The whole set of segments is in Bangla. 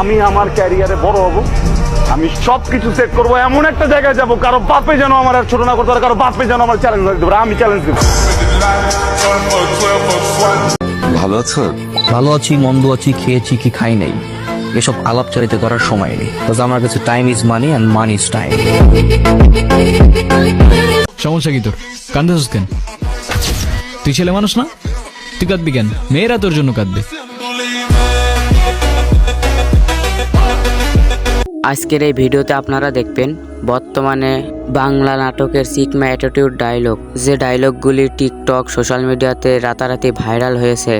আমি আমার ক্যারিয়ারে বড় হব, আমি সবকিছু সেট করবো, এমন একটা জায়গায় যাবো কারো বাপে যেন আমার আর ছোট না করতে পারে, কারো বাপে যেন আমার চ্যালেঞ্জ দিতে পারে, আমি চ্যালেঞ্জ দেবো। ভালো আছো? ভালো আছি, মন্দ আছি, খেয়েছি কি খাই নাই, এসব আলাপচারিতা করার সময় নেই। আমার কাছে time is money and money is time. সমস্যা কি তোর? কান্দাছিস কেন? তুই ছেলে মানুষ না? তুই কাঁদবি কেন? মেয়েরা তোর জন্য কাঁদবে। আজকের এই ভিডিওতে আপনারা দেখবেন বর্তমানে বাংলা নাটকের সিগমা অ্যাটিটিউড ডায়লগ, যে ডায়লগগুলি টিকটক সোশ্যাল মিডিয়াতে রাতারাতি ভাইরাল হয়েছে।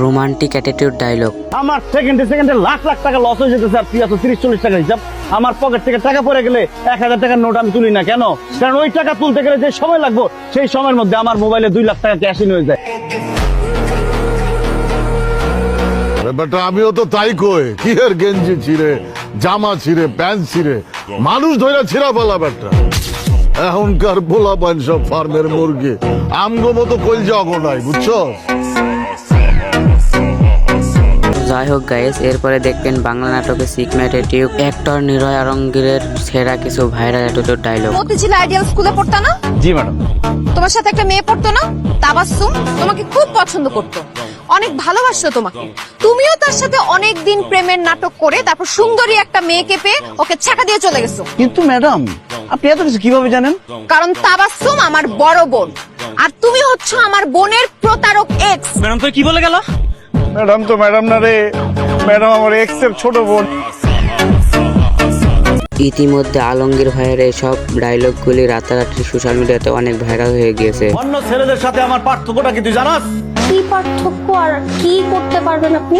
Romantic attitude dialogue. আমার সেকেন্ডে সেকেন্ডে লাখ লাখ টাকা লস হয়ে যেতেছে, আর তুই আছো 30-40 টাকা হিসাব। আমার পকেট থেকে টাকা পড়ে গেলে 1000 টাকার নোট আমি তুলি না কেন? কারণ ওই টাকা তুলতে গেলে যে সময় লাগবে সেই সময়ের মধ্যে আমার মোবাইলে 2 লাখ টাকা ক্যাশ ইন হয়ে যায়। বেটা আমিও তো তাই কই, কি এর গেঞ্জি ছিঁড়ে, জামা ছিঁড়ে, প্যান্ট ছিঁড়ে, মানুষ ধরে ছিঁড়া বলা বেটা। এখনকার পোলা পান সব ফার্মের মুরগি, আমগো মতো কইল যাও নাই, বুঝছো? যাই হোক গাইস, এরপরে দেখবেন বাংলা নাটকের সিগমা অ্যাটিটিউড অ্যাক্টর নিরয় আলমগীরের সেরা কিছু viral attitude dialogue. Motijheel ideal স্কুলে পড়তা না? জি ম্যাডাম। তোমার সাথে একটা মেয়ে পড়তো না, তাবাসসুম? তোমাকে খুব পছন্দ করতো, অনেক ভালোবাসতো তোমাকে। তুমিও তার সাথে অনেক দিন প্রেমের নাটক করে তারপর সুন্দরী একটা মেয়েকে পেয়ে ওকে ছাকা দিয়ে চলে গেছো। কিন্তু ম্যাডাম আপনি এত কিছু কিভাবে জানেন? কারণ তাবাসসুম আমার বড় বোন, আর তুমি হচ্ছে আমার বোনের প্রতারক এক্স। ম্যাডাম তো কি বলে গেল? ম্যাডাম তো ম্যাডাম না রে, ম্যাডাম আমার এক্স এর ছোট বোন। ইতিমধ্যে আলমগীর ভাইয়ের এসব ডায়লগগুলি রাতারাতি সোশ্যাল মিডিয়াতে অনেক ভাইরাল হয়ে গিয়েছে। অন্য ছেলেদের সাথে আমার পার্থক্যটা কি তুই জানাস? কি পার্থক্য আর কি করতে পারবেন আপনি?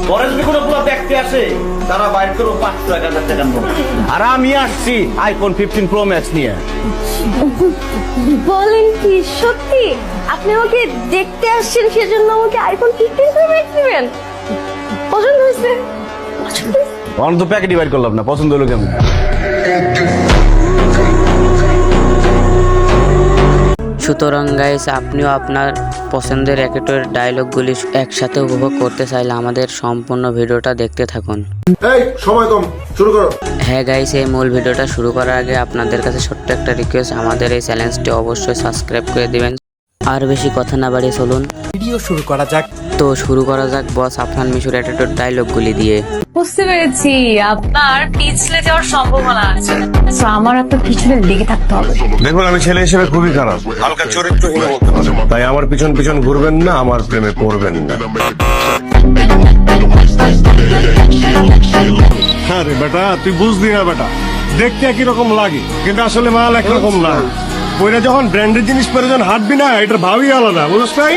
পরে যদি কোনো পুরো দেখতে আসে তারা বাইর করো 5,000 টাকার নোট, আর আমি আসছি আইফোন 15 প্রো ম্যাক্স নিয়ে। বলেন কি সত্যি? আপনি আমাকে দেখতে আসছেন, সেজন্য আমাকে আইফোন 15 প্রো ম্যাক্স দিবেন? পছন্দ হয়েছে? অন্য তো প্যাকেটই বাইর করলাম না, পছন্দ হলো কেমন? সুতরাং গাইস, আপনিও আপনার পছন্দের অ্যাক্টরের ডায়লগগুলি একসাথে উপভোগ করতে চাইলে আমাদের সম্পূর্ণ ভিডিওটা দেখতে থাকুন। এই সময় কম, শুরু করো। হ্যাঁ গাইস, এই মূল ভিডিওটা শুরু করার আগে আপনাদের কাছে ছোট্ট একটা রিকোয়েস্ট, আমাদের এই চ্যানেলটি অবশ্যই সাবস্ক্রাইব করে দিবেন। আর বেশি কথা না বাড়িয়ে চলুন ভিডিও শুরু করা যাক। তো শুরু করা যাক বস আফরান মিশুর অ্যাটিটিউড ডায়লগগুলি দিয়ে। বুঝতে পেরেছি আপনার পিছলে যাওয়ার সম্ভাবনা আছে, তো আমার আপনার পিছনে লেগে থাকতে হবে। দেখুন আমি ছেলে হিসেবে খুবই খারাপ, হালকা চরিত্রহীন বলতে পারেন, তাই আমার পিছন পিছন ঘুরবেন না, আমার প্রেমে পড়বেন না। হ্যাঁ রে বেটা, তুই বুঝলি না বেটা, দেখতে একই রকম লাগে কিন্তু আসলে মাল একরকম না। পরে যখন ব্র্যান্ডের জিনিস পরে যখন হাঁটবি না, এটা ভাবই আলাদা, বুঝছ নাই?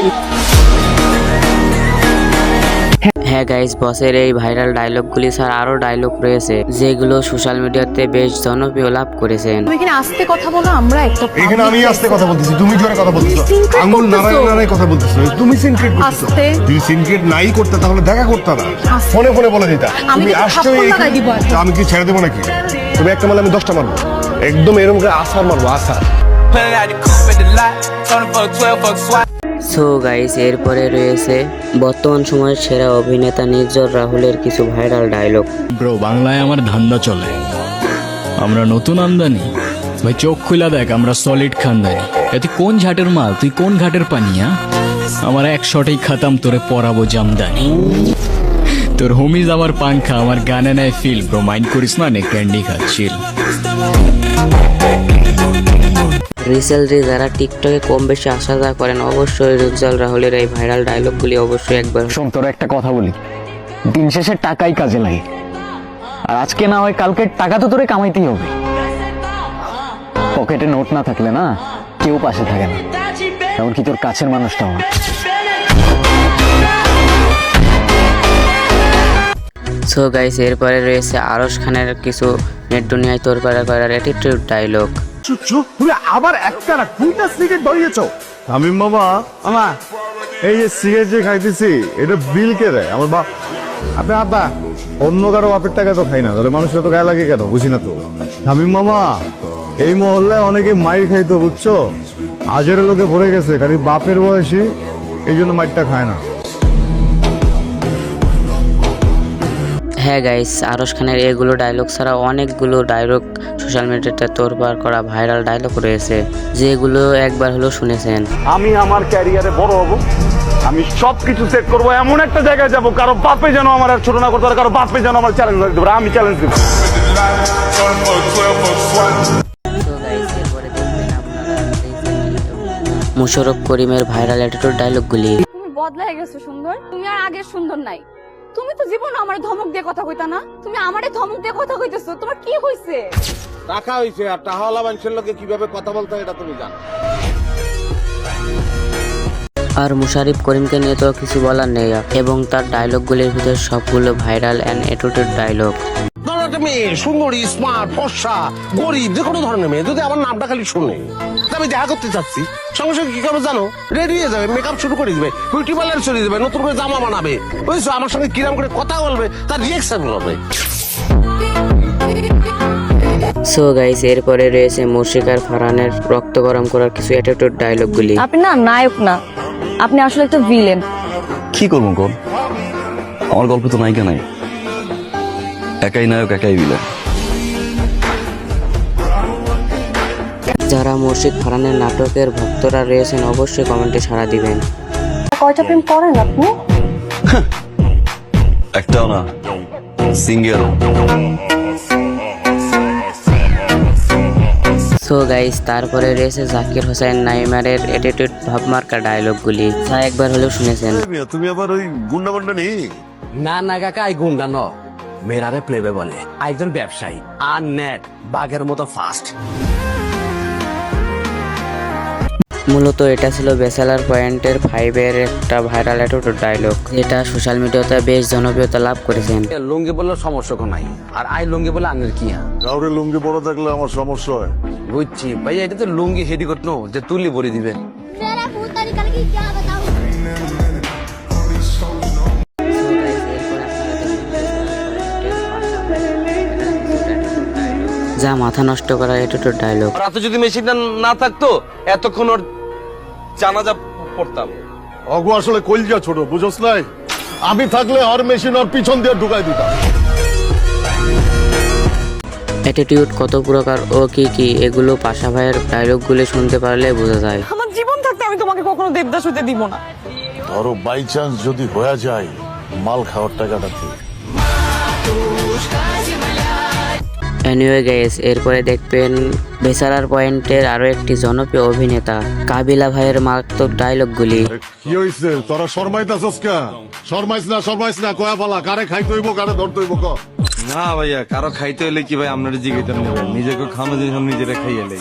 হ্যাঁ গাইস, বসের এই ভাইরাল ডায়লগগুলি ছাড়া আরো ডায়লগ রয়েছে যেগুলো সোশ্যাল মিডিয়াতে বেশ জনপ্রিয় লাভ করেছেন। তুমি এখানে আস্তে কথা বলো, আমরা একটা এখানে আমি আস্তে কথা বলতেছি, তুমি জোরে কথা বলতেছো, আঙ্গুল নাড়ায় নাড়ায় কথা বলতেছো, তুমি সিনক্রেট করতেছো। আস্তে। তুমি সিনক্রেট নাই করতে তাহলে দেখা করতে না, ফোনে ফোনে বলে দিতা। আমি তুমি কিন্তু আসছো থাপ্পড় লাগাই দিব এখন। আমি কি ছেড়ে দেবো নাকি? তুমি একটা মারলে আমি 10টা মারবো, একদম এরকম করে আসার মারবো, আসার। সো গাইস, এরপরে রয়েছে বর্তমান সময়ের সেরা অভিনেতা নির্ঝর রাহুলের কিছু ভাইরাল ডায়লগ। ব্রো, বাংলায় আমার ধান্দা চলে, আমরা নতুন আমদানি ভাই, চোখ খুলা দেখ, আমরা সলিড খানদানি। তুই কোন ঝাটের মাল, তুই কোন ঘাটের পানিয়া? আমার এক শটেই খাতাম, তোরে পরাবো জামদানি। তোর হোমিজ আমার পাংখা, আমার গানে নেয় ফিল, ব্রো মাইন্ড করিস না, নে ক্যান্ডি খাচ্ছিল। রিসেন্টলি যারা টিকটকে কম বেশি আসা যাওয়া করেন, অবশ্যই নির্ঝর রাহুলের এই ভাইরাল ডায়লগগুলি অবশ্যই একবার। শোন, তোর একটা কথা বলি, দিন শেষে টাকাই কাজে লাগে, আর আজকে না হয় কালকে টাকা তো তোরে কামাইতেই হবে। পকেটে নোট না থাকলে না কেউ পাশে থাকে না, এমনকি তোর কাছের মানুষটাও না। সো গাইস, এরপরে রয়েছে আরশ খানের কিছু নেট দুনিয়ায় তোড়পাড়া করার অ্যাটিটিউড ডায়লগ। তুমি আবার একটা না 2টা সিগারেট ধরিয়েছো। আমি মামা এই যে সিগারেট যে খাইতেছি এটা বিল কে দেয়? আমার বাপ। আপনি আব্বা অন্য কারো বাপের টাকা তো খাই না, তাহলে মানুষের তো গায়ে লাগে কেন? বুঝি না তো আমি মামা। এই মহল্লায় অনেকে মাইর খাইতো, বুঝছো? আজের লোকে ভরে গেছে, খালি বাপের বয়সী, এই জন্য মাইরটা খায় না। হ্যাঁ গাইস, আরশ খানের এগুলো ডায়লগ ছাড়া অনেকগুলো ডায়লগ সোশ্যাল মিডিয়াতে তোড়পাড় করা ভাইরাল ডায়লগ রয়েছে, যেগুলো একবার হলেও শুনেছেন। আমি আমার ক্যারিয়ারে বড় হব, আমি সবকিছু সেট করব, এমন একটা জায়গায় যাব কারো বাপে যেন আমার আর ছোট না করতে পারে, কারো বাপে যেন আমার চ্যালেঞ্জ দিতে পারে, আমি চ্যালেঞ্জ দেব। So guys, এরপরে দেখবেন আপনারা মোশাররফ করিমের ভাইরাল অ্যাটিটিউড ডায়লগগুলি। তুমি বদলাই গেছো সুন্দর, তুমি আর আগের সুন্দর নাই। তুমি তো জীবন আমার ধমক দিয়ে কথা কইতা না, তুমি আমারে ধমক দিয়ে কথা কইতেছো, তোমার কি হইছে? টাকা হইছে, আর টাকাওয়ালা মানুষের লোকে কিভাবে কথা বলতে হয় এটা তুমি জানো। আর মোশাররফ করিমকে নিয়ে তো কিছু বলার নেই, এবং তার ডায়লগগুলির ভিতরে সবগুলো ভাইরাল অ্যান্ড অ্যাটিটিউড ডায়লগ। ধরো একটা মেয়ে সুন্দরী, স্মার্ট, ফর্সা, গরিব, যে কোনো ধরনের মেয়ে যদি আমার নামটা খালি শুনে, আমি দেখা করতে চাচ্ছি, সঙ্গে সঙ্গে কি করবে জানো? রেডি হয়ে যাবে, মেকআপ শুরু করে দিবে, বিউটি পার্লার চলে যাবে, নতুন করে জামা বানাবে, বুঝছো? আমার সঙ্গে কিরাম করে কথা বলবে, তার রিয়েকশন হবে। সো গাইস, এরপরে রয়েছে মুশরিকার ফারহানের রক্ত গরম করার কিছু অ্যাটিটিউড ডায়লগগুলি। আপনি না নায়ক না, আপনি আসলে একটা ভিলেন। কি করবো কোন, আমার গল্প তো নায়িকা নাই, একাই নায়ক একাই বিলেন। যারা মুর্শিদ ফারহানের নাটকের ভক্তরা রয়েছেন অবশ্যই কমেন্টে সাড়া দিবেন। কয়টা প্রেম করেন আপনি? একটাও না, সিঙ্গেল। সো গাইস, তারপরে রয়েছে জাকির হোসেন নাইমারের অ্যাটিটিউড ভাবমার্কা ডায়লগগুলি, যা একবার হলেও শুনেছেন। তুমি আবার ওই গুন্ডা গুন্ডা নেই? না না কাকা, আই গুন্ডা ন, মেরারে প্লেবে বলে, একজন ব্যবসায়ী আর নেট বাঘের মতো ফাস্ট। মূলত এটা ছিল ব্যাচেলার পয়েন্টের 5-এর একটা ভাইরাল অ্যাটিটিউড ডায়লগ, যেটা সোশ্যাল মিডিয়াতে বেশ জনপ্রিয়তা লাভ করেছেন। লুঙ্গি বললে সমস্যা নাই, আর আই লুঙ্গি বলে আনের কি? কাউরে লুঙ্গি বড় থাকলে আমার সমস্যা হয়। বুঝছি ভাইয়া, এটা তো লুঙ্গি হেডি করতো যে তুলি ভরে দিবে। যা মাথা নষ্ট করা অ্যাটিটিউড ডায়লগ। রাতে যদি মেশিনটা না থাকতো এতক্ষণ ওর জানাজা পড়তাম। অগু আসলে কইলজা ছোট, বুঝছ নাই? আমি থাকলে আর মেশিন ওর পিছন দিয়ে ঢুকাই দিতাম। অ্যাটিটিউড কত প্রকার ও কি কি, এগুলো পাশা ভাইয়ের ডায়লগগুলো শুনতে পারলে বোঝা যায়। আমার জীবন থাকতে আমি তোমাকে কখনো দেবদাস হতে দিব না। ধরো বাই চান্স যদি হয়ে যায়, মাল খাওয়ার টাকাটা ঠিক। এনিওয়ে গাইস, এরপরে দেখবেন বেচারার পয়েন্টের আরো একটি জনপ্রিয় অভিনেতা কাবিলা ভাইয়ের মারাত্মক ডায়লগগুলি। কি হইছে তোরা শর্মাইতাছস কা? শর্মাইছ না কয়া ফালা, কারে খাইতে হইব, কারে ধরতে হইব ক? না ভাইয়া, কারো খাইতে হলে কি ভাই আপনারা জিগাইতে নেবেন, নিজেকে খামে জিনিস নিজেরা খাইয়ালে।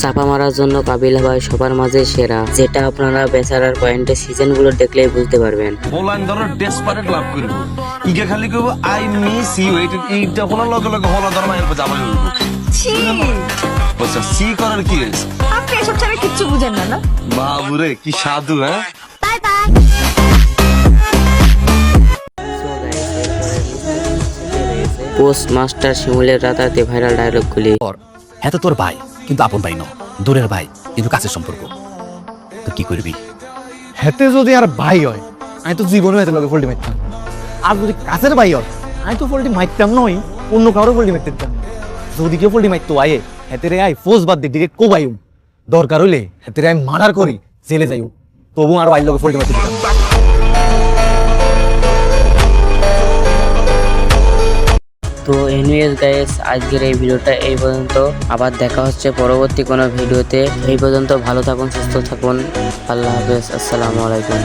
চাপা মারার জন্য কাবিলা ভাই সবার মাঝে সেরা, যেটা আপনারা বেচারার পয়েন্টের সিজনগুলো দেখলেই বুঝতে পারবেন। বলান ধরো ডেসপারেট লাভ করব, ইগে খালি কইব আই মিস ইউ, এইটা হলো লগে লগে হলো ধরো না, এরপর যাবে ছি, বলছে সি করার কি হইছে? আপনি এসব ছাড়া কিচ্ছু বুঝেন না। বাবুরে কি সাধু, হ্যাঁ? পোস্ট মাস্টার শিমুলের রাতারাতি ভাইরাল ডায়লগগুলি। হ্যাঁ তো তোর ভাই, কিন্তু আপন ভাই ন, দূরের ভাই কিন্তু কাছের সম্পর্ক, তো কি করবি? হেতে যদি আর ভাই হয়, আমি তো জীবনে হেতে লগে ফল্টি মারতাম। আর যদি কাছের ভাই হয়, আমি তো ফল্টি মারতাম নয়, অন্য কারো ফল্টি মারতে দিতাম। যদি কেউ ফল্টি মারতো আয়ে, হেতে রে আই ফোর্স বাদ দিয়ে ডিরেক্ট কোবাইম, দরকার হইলে হেতে রে আমি মার্ডার করি, জেলে যাইও, তবু আর ভাই লগে ফল্টি মারতে দিতাম। তো এনিওয়েজ গাইস, আজকের এই ভিডিওটা এই পর্যন্ত। আবার দেখা হচ্ছে পরবর্তী কোনো ভিডিওতে। এই পর্যন্ত ভালো থাকুন, সুস্থ থাকুন, আল্লাহ হাফেজ, আসসালামু আলাইকুম।